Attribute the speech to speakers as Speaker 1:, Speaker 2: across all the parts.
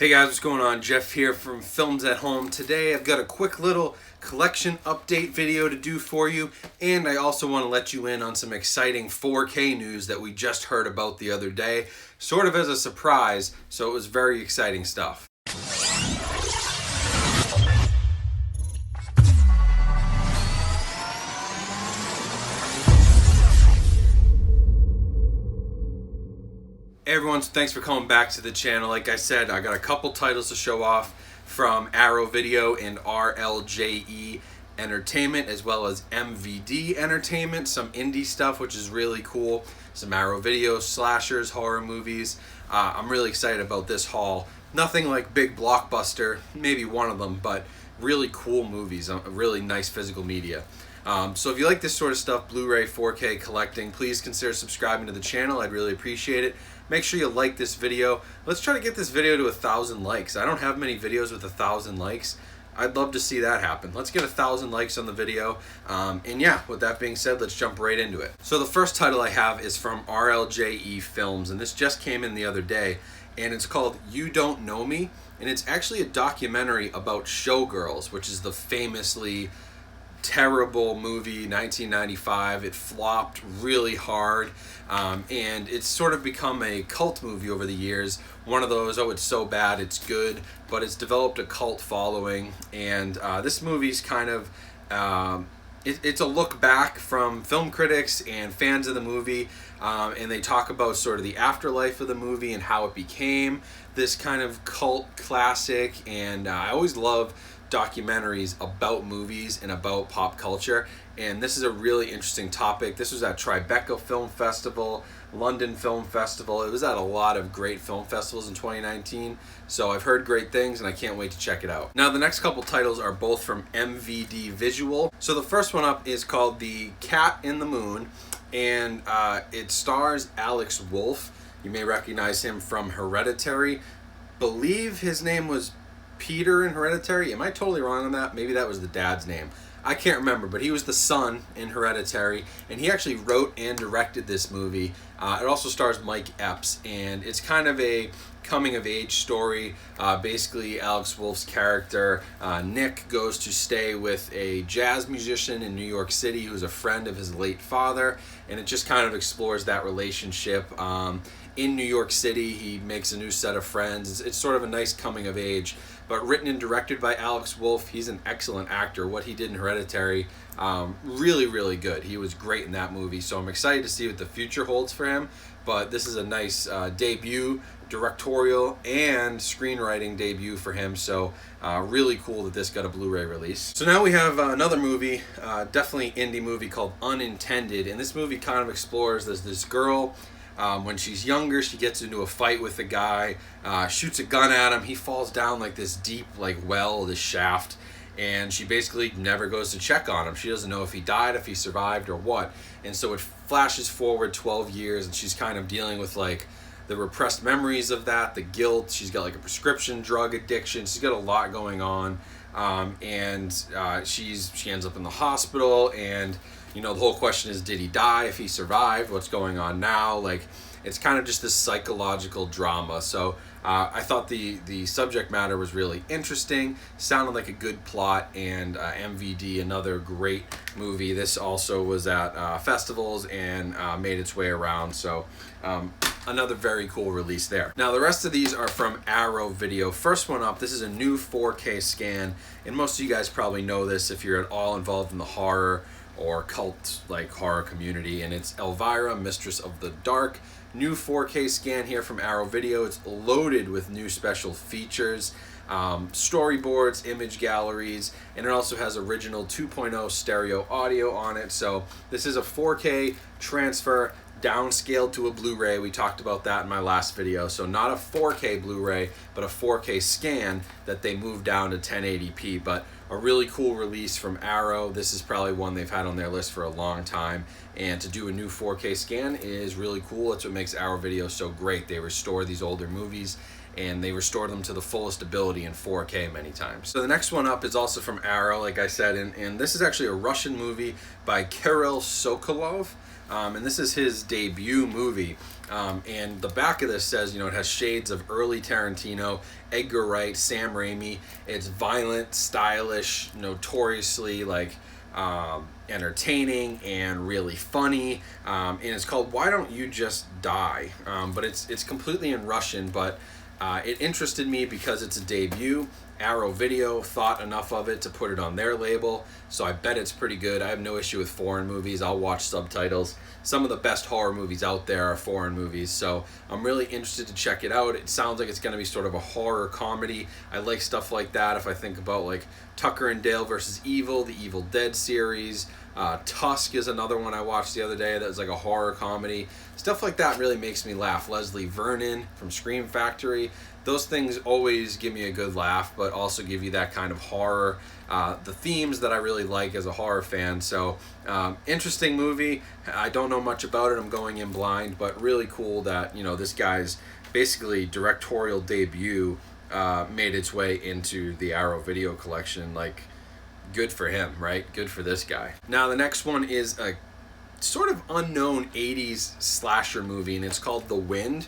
Speaker 1: Hey guys, what's going on? Jeff here from Films at Home. Today I've got a quick little collection update video to do for you, and I also want to let you in on some exciting 4K news that we just heard about the other day, sort of as a surprise, so it was very exciting stuff. Hey everyone, so thanks for coming back to the channel. Like I said, I got a couple titles to show off from Arrow Video and RLJE Entertainment, as well as MVD Entertainment, some indie stuff which is really cool, some Arrow Video slashers, horror movies. I'm really excited about this haul. Nothing like big blockbuster, maybe one of them, but really cool movies, really nice physical media. So if you like this sort of stuff, Blu-ray, 4K collecting, please consider subscribing to the channel. I'd really appreciate it. Make sure you like this video. Let's try to get this video to 1,000 likes. I don't have many videos with 1,000 likes. I'd love to see that happen. Let's get 1,000 likes on the video. And yeah, with that being said, let's jump right into it. So the first title I have is from RLJE Films, and this just came in the other day, and it's called You Don't Know Me, and it's actually a documentary about Showgirls, which is the famously terrible movie, 1995. It flopped really hard, and it's sort of become a cult movie over the years. One of those, oh, it's so bad it's good, but it's developed a cult following, and this movie's kind of it's a look back from film critics and fans of the movie, and they talk about sort of the afterlife of the movie and how it became this kind of cult classic. And I always love documentaries about movies and about pop culture, and this is a really interesting topic. This was at Tribeca Film Festival, London Film Festival. It was at a lot of great film festivals in 2019, so I've heard great things and I can't wait to check it out. Now the next couple titles are both from MVD Visual. So the first one up is called The Cat in the Moon, and it stars Alex Wolff. You may recognize him from Hereditary. Believe his name was Peter in Hereditary. Am I totally wrong on that? Maybe that was the dad's name. I can't remember, but he was the son in Hereditary, and he actually wrote and directed this movie. It also stars Mike Epps, and it's kind of a coming-of-age story. Basically, Alex Wolff's character, Nick, goes to stay with a jazz musician in New York City who's a friend of his late father, and it just kind of explores that relationship. In New York City, he makes a new set of friends. It's sort of a nice coming-of-age, but written and directed by Alex Wolff. He's an excellent actor. What he did in Hereditary, really, really good. He was great in that movie, so I'm excited to see what the future holds for him. But this is a nice debut, directorial and screenwriting debut for him, so really cool that this got a Blu-ray release. So now we have another movie, definitely indie movie, called Unintended, and this movie kind of explores this girl. When she's younger, she gets into a fight with a guy, shoots a gun at him. He falls down like this deep well, this shaft, and she basically never goes to check on him. She doesn't know if he died, if he survived, or what. And so it flashes forward 12 years, and she's kind of dealing with like the repressed memories of that, the guilt. She's got like a prescription drug addiction. She's got a lot going on, and she ends up in the hospital, and you know, the whole question is, did he die? If he survived, what's going on now? Like, it's kind of just this psychological drama. So I thought the subject matter was really interesting, sounded like a good plot, and MVD, another great movie. This also was at festivals and made its way around, so another very cool release there. Now the rest of these are from Arrow Video. First one up, this is a new 4K scan, and most of you guys probably know this if you're at all involved in the horror or cult like horror community, and it's Elvira, Mistress of the Dark. New 4K scan here from Arrow Video. It's loaded with new special features, storyboards, image galleries, and it also has original 2.0 stereo audio on it. So this is a 4K transfer downscaled to a Blu-ray. We talked about that in my last video. So not a 4K Blu-ray, but a 4K scan that they moved down to 1080p. But a really cool release from Arrow. This is probably one they've had on their list for a long time, and to do a new 4K scan is really cool. That's what makes Arrow Video so great. They restore these older movies and they restored them to the fullest ability in 4K many times. So the next one up is also from Arrow, like I said, and this is actually a Russian movie by Kirill Sokolov. And this is his debut movie. And the back of this says, it has shades of early Tarantino, Edgar Wright, Sam Raimi. It's violent, stylish, notoriously entertaining and really funny. And it's called Why Don't You Just Die? But it's completely in Russian, but it interested me because it's a debut. Arrow Video thought enough of it to put it on their label, so I bet it's pretty good. I have no issue with foreign movies. I'll watch subtitles. Some of the best horror movies out there are foreign movies, so I'm really interested to check it out. It sounds like it's going to be sort of a horror comedy. I like stuff like that. If I think about like Tucker and Dale versus Evil, the Evil Dead series, Tusk is another one I watched the other day that was like a horror comedy. Stuff like that really makes me laugh. Leslie Vernon from Scream Factory. Those things always give me a good laugh, but also give you that kind of horror, the themes that I really like as a horror fan. So interesting movie. I don't know much about it. I'm going in blind, but really cool that this guy's basically directorial debut made its way into the Arrow Video collection. Like, good for him, right? Good for this guy. Now the next one is a sort of unknown 80s slasher movie, and it's called The Wind.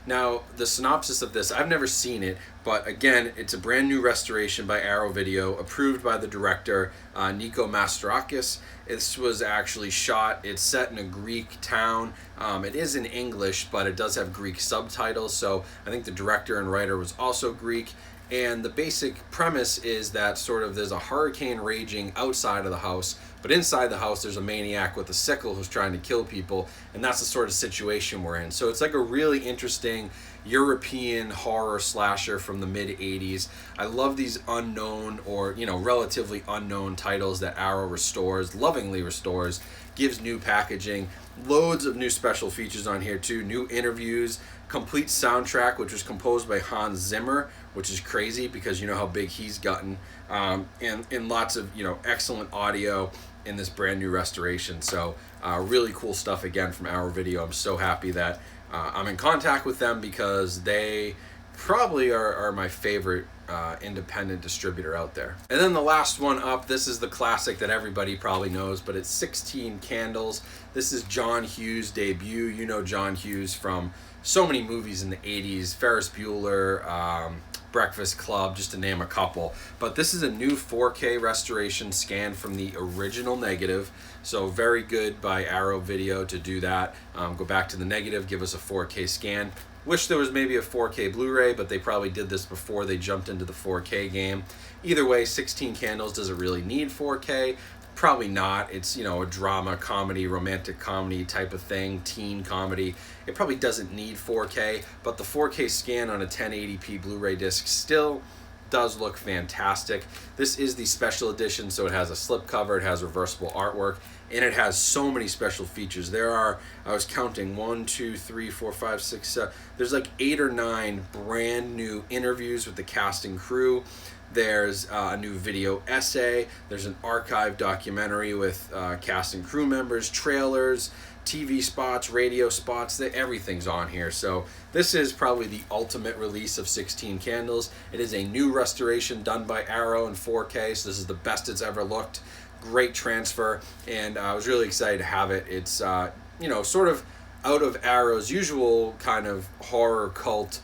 Speaker 1: Now, the synopsis of this, I've never seen it, but again, it's a brand new restoration by Arrow Video, approved by the director, Nico Mastorakis. This was actually shot, it's set in a Greek town. It is in English, but it does have Greek subtitles, so I think the director and writer was also Greek. And the basic premise is that sort of there's a hurricane raging outside of the house, but inside the house there's a maniac with a sickle who's trying to kill people, and that's the sort of situation we're in. So it's like a really interesting European horror slasher from the mid-80s. I love these unknown or, relatively unknown titles that Arrow restores, lovingly restores, gives new packaging, loads of new special features on here too, new interviews, complete soundtrack, which was composed by Hans Zimmer, which is crazy because you know how big he's gotten, and lots of excellent audio in this brand new restoration. So really cool stuff again from Arrow Video. I'm so happy that I'm in contact with them because they probably are my favorite independent distributor out there. And then the last one up, this is the classic that everybody probably knows, but it's 16 Candles. This is John Hughes' debut. You know John Hughes from so many movies in the 80s, Ferris Bueller, Breakfast Club, just to name a couple. But this is a new 4K restoration scanned from the original negative, so very good by Arrow Video to do that. Go back to the negative, give us a 4K scan. Wish there was maybe a 4K Blu-ray, but they probably did this before they jumped into the 4K game. Either way, 16 Candles, does it really need 4K? Probably not. It's, a drama, comedy, romantic comedy type of thing, teen comedy. It probably doesn't need 4K, but the 4K scan on a 1080p Blu-ray disc still does look fantastic. This is the special edition, so it has a slipcover, it has reversible artwork, and it has so many special features. There are, I was counting, 1, 2, 3, 4, 5, 6, 7. There's like 8 or 9 brand new interviews with the cast and crew. There's a new video essay. There's an archive documentary with cast and crew members, trailers, TV spots, radio spots, everything's on here. So this is probably the ultimate release of 16 Candles. It is a new restoration done by Arrow in 4K, so this is the best it's ever looked. Great transfer, and I was really excited to have it. It's, sort of out of Arrow's usual kind of horror cult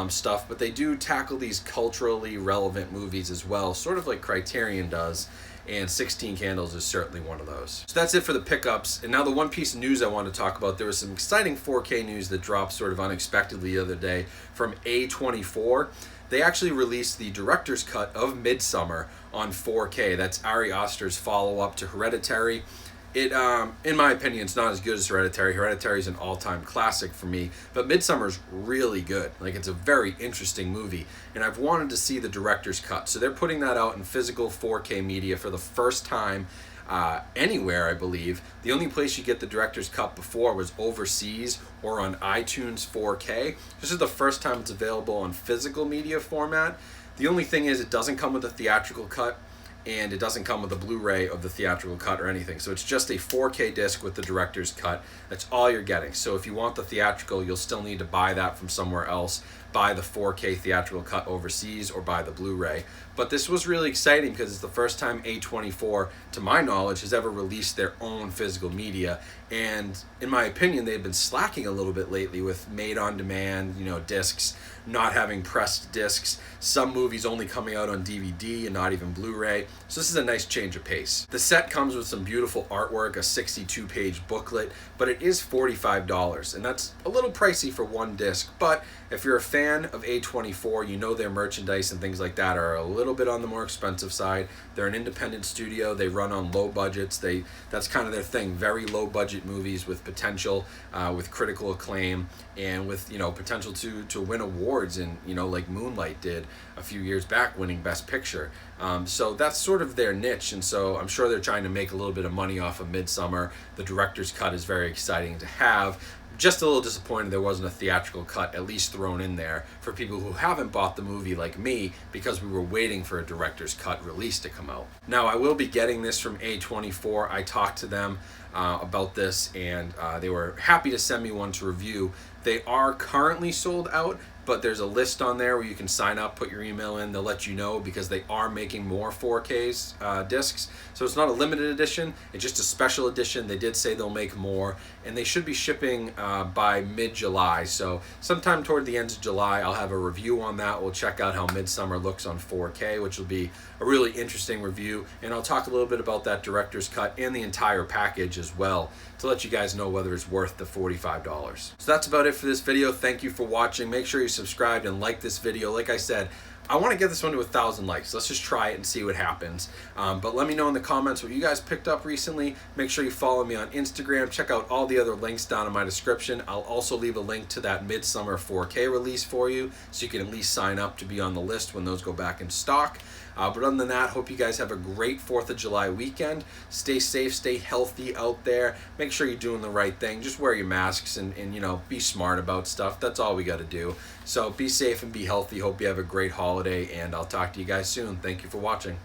Speaker 1: stuff, but they do tackle these culturally relevant movies as well, sort of like Criterion does, and 16 Candles is certainly one of those. So that's it for the pickups. And now the one piece of news I want to talk about. There was some exciting 4K news that dropped sort of unexpectedly the other day from A24. They actually released the director's cut of Midsommar on 4K. That's Ari Aster's follow-up to Hereditary. It, in my opinion, it's not as good as Hereditary. Hereditary is an all-time classic for me, but Midsommar's really good. Like, it's a very interesting movie, and I've wanted to see the director's cut. So they're putting that out in physical 4K media for the first time anywhere, I believe. The only place you get the director's cut before was overseas or on iTunes 4K. This is the first time it's available on physical media format. The only thing is it doesn't come with a theatrical cut, and it doesn't come with a Blu-ray of the theatrical cut or anything. So it's just a 4K disc with the director's cut. That's all you're getting. So if you want the theatrical, you'll still need to buy that from somewhere else. buy the 4K theatrical cut overseas or buy the Blu-ray. But this was really exciting because it's the first time A24, to my knowledge, has ever released their own physical media. And in my opinion, they've been slacking a little bit lately with made on demand, discs, not having pressed discs, some movies only coming out on DVD and not even Blu-ray. So this is a nice change of pace. The set comes with some beautiful artwork, a 62-page booklet, but it is $45, and that's a little pricey for one disc. But if you're a fan of A24, you know their merchandise and things like that are a little bit on the more expensive side. They're an independent studio. They run on low budgets. That's kind of their thing, very low budget movies with potential, with critical acclaim, and with potential to win awards, and like Moonlight did a few years back, winning Best Picture. So that's sort of their niche, and so I'm sure they're trying to make a little bit of money off of Midsommar. The director's cut is very exciting to have. Just a little disappointed there wasn't a theatrical cut at least thrown in there for people who haven't bought the movie like me, because we were waiting for a director's cut release to come out. Now, I will be getting this from A24. I talked to them about this, and they were happy to send me one to review. They are currently sold out, but there's a list on there where you can sign up, put your email in, they'll let you know, because they are making more 4Ks discs. So it's not a limited edition, it's just a special edition. They did say they'll make more, and they should be shipping by mid-July. So sometime toward the end of July, I'll have a review on that. We'll check out how Midsommar looks on 4K, which will be a really interesting review. And I'll talk a little bit about that director's cut and the entire package as well, to let you guys know whether it's worth the $45. So that's about it for this video. Thank you for watching. Make sure you subscribe and like this video. Like I said, I want to get this one to 1,000 likes. Let's just try it and see what happens. But let me know in the comments what you guys picked up recently. Make sure you follow me on Instagram. Check out all the other links down in my description. I'll also leave a link to that Midsommar 4K release for you, so you can at least sign up to be on the list when those go back in stock. But other than that, hope you guys have a great 4th of July weekend. Stay safe, stay healthy out there. Make sure you're doing the right thing. Just wear your masks and be smart about stuff. That's all we got to do. So be safe and be healthy. Hope you have a great holiday, and I'll talk to you guys soon. Thank you for watching.